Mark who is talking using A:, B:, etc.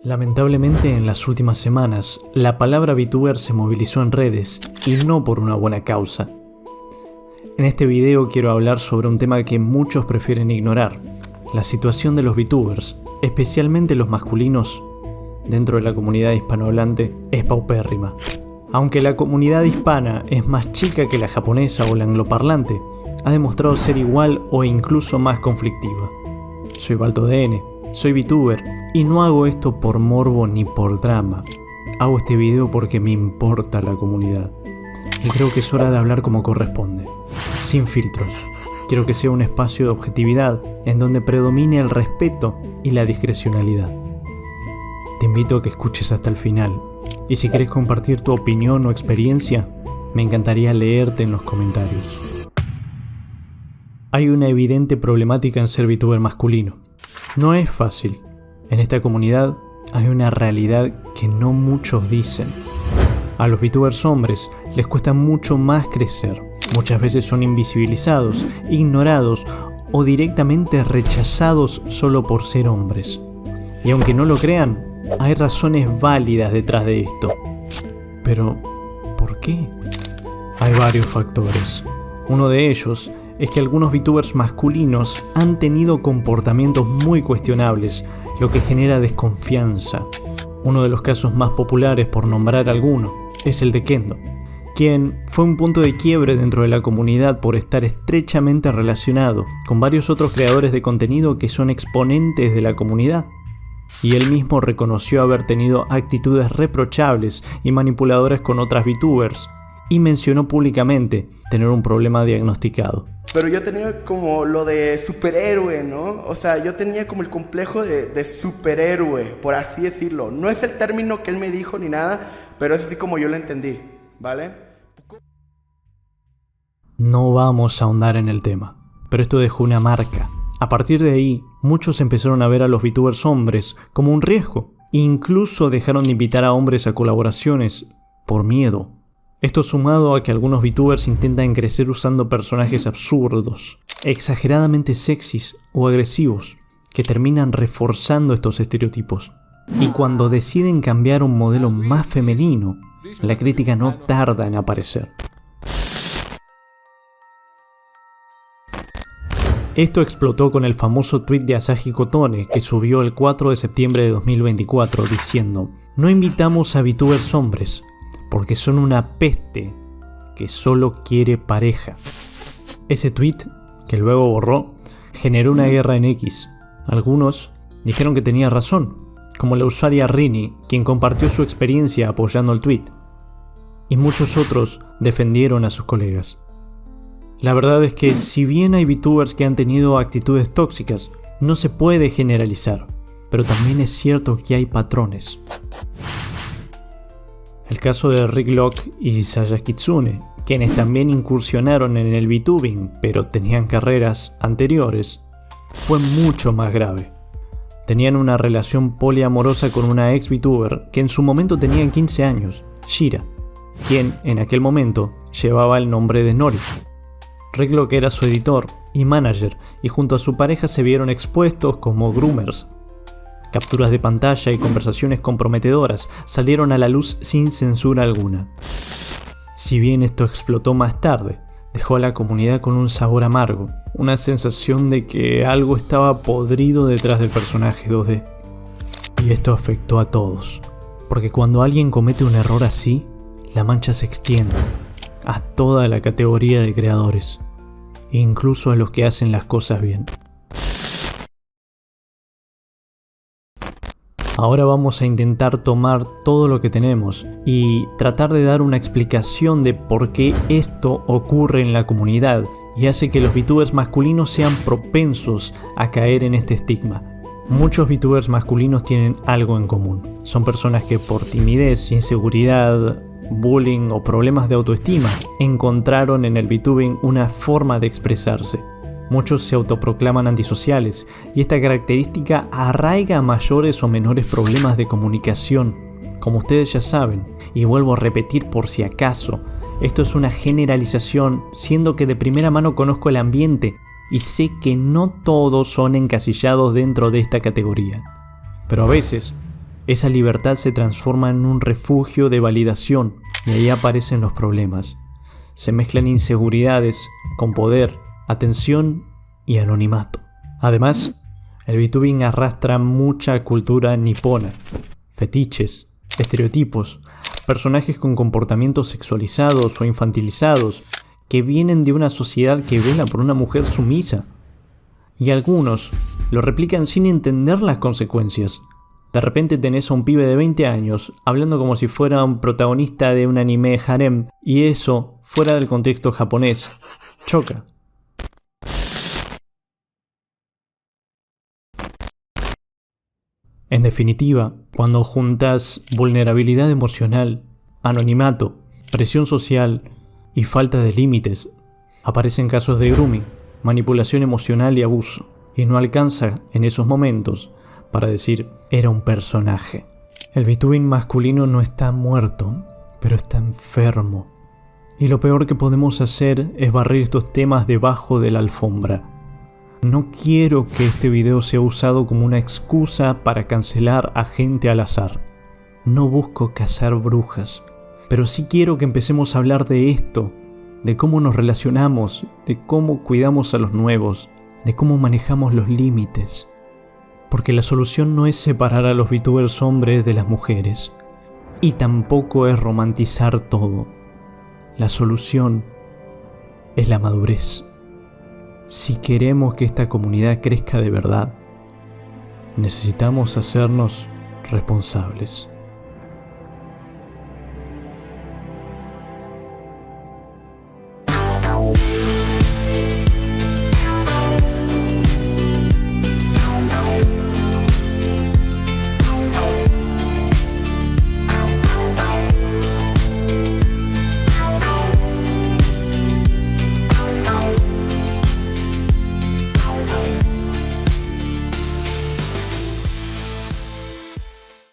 A: Lamentablemente, en las últimas semanas, la palabra VTuber se movilizó en redes y no por una buena causa. En este video quiero hablar sobre un tema que muchos prefieren ignorar: la situación de los VTubers, especialmente los masculinos, dentro de la comunidad hispanohablante, es paupérrima. Aunque la comunidad hispana es más chica que la japonesa o la angloparlante, ha demostrado ser igual o incluso más conflictiva. Soy BaltoDN, soy VTuber y no hago esto por morbo ni por drama. Hago este video porque me importa la comunidad. Y creo que es hora de hablar como corresponde, sin filtros. Quiero que sea un espacio de objetividad en donde predomine el respeto y la discrecionalidad. Te invito a que escuches hasta el final. Y si quieres compartir tu opinión o experiencia, me encantaría leerte en los comentarios. Hay una evidente problemática en ser VTuber masculino. No es fácil. En esta comunidad hay una realidad que no muchos dicen. A los VTubers hombres les cuesta mucho más crecer. Muchas veces son invisibilizados, ignorados o directamente rechazados solo por ser hombres. Y aunque no lo crean, hay razones válidas detrás de esto. Pero, ¿por qué? Hay varios factores. Uno de ellos es que algunos VTubers masculinos han tenido comportamientos muy cuestionables, lo que genera desconfianza. Uno de los casos más populares, por nombrar alguno, es el de Kendo, quien fue un punto de quiebre dentro de la comunidad por estar estrechamente relacionado con varios otros creadores de contenido que son exponentes de la comunidad. Y él mismo reconoció haber tenido actitudes reprochables y manipuladoras con otras VTubers, y mencionó públicamente tener un problema diagnosticado.
B: Pero yo tenía como lo de superhéroe, ¿no? O sea, yo tenía como el complejo de superhéroe, por así decirlo. No es el término que él me dijo ni nada, pero es así como yo lo entendí, ¿vale?
A: No vamos a ahondar en el tema, pero esto dejó una marca. A partir de ahí, muchos empezaron a ver a los VTubers hombres como un riesgo. Incluso dejaron de invitar a hombres a colaboraciones por miedo. Esto sumado a que algunos VTubers intentan crecer usando personajes absurdos, exageradamente sexys o agresivos, que terminan reforzando estos estereotipos. Y cuando deciden cambiar a un modelo más femenino, la crítica no tarda en aparecer. Esto explotó con el famoso tweet de Asahi Kotone, que subió el 4 de septiembre de 2024 diciendo: "No invitamos a VTubers hombres, porque son una peste que solo quiere pareja". Ese tweet, que luego borró, generó una guerra en X. Algunos dijeron que tenía razón, como la usuaria Rini, quien compartió su experiencia apoyando el tweet. Y muchos otros defendieron a sus colegas. La verdad es que, si bien hay VTubers que han tenido actitudes tóxicas, no se puede generalizar, pero también es cierto que hay patrones. El caso de Rick Locke y Saya Kitsune, quienes también incursionaron en el VTubing, pero tenían carreras anteriores, fue mucho más grave. Tenían una relación poliamorosa con una ex VTuber que en su momento tenía 15 años, Shira, quien en aquel momento llevaba el nombre de Nori. Rick Locke era su editor y manager, y junto a su pareja se vieron expuestos como groomers. Capturas de pantalla y conversaciones comprometedoras salieron a la luz sin censura alguna. Si bien esto explotó más tarde, dejó a la comunidad con un sabor amargo, una sensación de que algo estaba podrido detrás del personaje 2D. Y esto afectó a todos, porque cuando alguien comete un error así, la mancha se extiende a toda la categoría de creadores, incluso a los que hacen las cosas bien. Ahora vamos a intentar tomar todo lo que tenemos y tratar de dar una explicación de por qué esto ocurre en la comunidad y hace que los VTubers masculinos sean propensos a caer en este estigma. Muchos VTubers masculinos tienen algo en común. Son personas que por timidez, inseguridad, bullying o problemas de autoestima encontraron en el VTubing una forma de expresarse. Muchos se autoproclaman antisociales y esta característica arraiga a mayores o menores problemas de comunicación. Como ustedes ya saben, y vuelvo a repetir por si acaso, esto es una generalización, siendo que de primera mano conozco el ambiente y sé que no todos son encasillados dentro de esta categoría. Pero a veces, esa libertad se transforma en un refugio de validación y ahí aparecen los problemas. Se mezclan inseguridades con poder, atención y anonimato. Además, el VTubing arrastra mucha cultura nipona, fetiches, estereotipos, personajes con comportamientos sexualizados o infantilizados que vienen de una sociedad que vela por una mujer sumisa. Y algunos lo replican sin entender las consecuencias. De repente tenés a un pibe de 20 años hablando como si fuera un protagonista de un anime harem y eso, fuera del contexto japonés, choca. En definitiva, cuando juntas vulnerabilidad emocional, anonimato, presión social y falta de límites, aparecen casos de grooming, manipulación emocional y abuso, y no alcanza en esos momentos para decir era un personaje. El VTubing masculino no está muerto, pero está enfermo. Y lo peor que podemos hacer es barrer estos temas debajo de la alfombra. No quiero que este video sea usado como una excusa para cancelar a gente al azar. No busco cazar brujas, pero sí quiero que empecemos a hablar de esto, de cómo nos relacionamos, de cómo cuidamos a los nuevos, de cómo manejamos los límites. Porque la solución no es separar a los VTubers hombres de las mujeres, y tampoco es romantizar todo. La solución es la madurez. Si queremos que esta comunidad crezca de verdad, necesitamos hacernos responsables.